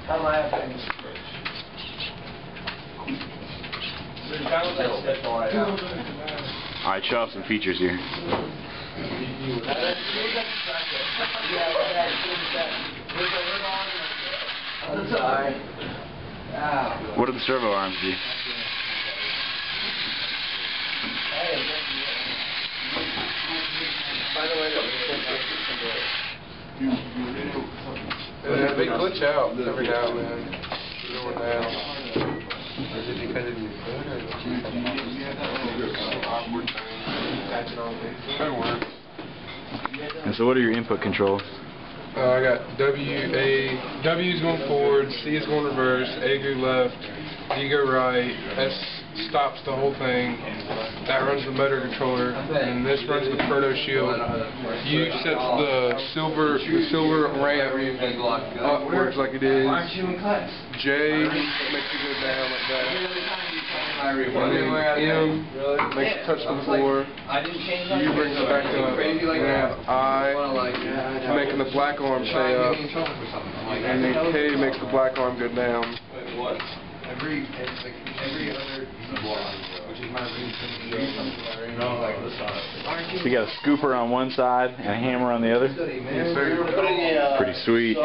Alright, show off some features here. What do the servo arms do? They glitch out every now and then. Is it because of your foot or awkward thing? That works. And so what are your input controls? I got W is going forward, C is going reverse, A go left, D go right, S stops the whole thing. That runs the motor controller, and this runs the proto shield. U sets the silver ramp upwards like it is. J makes it go down like that. M makes it touch the floor. U brings it back up. And then I making the black arm stay up. And then K makes the black arm go down. Every other block, which is my reason. No, like this side. So you got a scooper on one side and a hammer on the other? Yes, sir. Pretty sweet.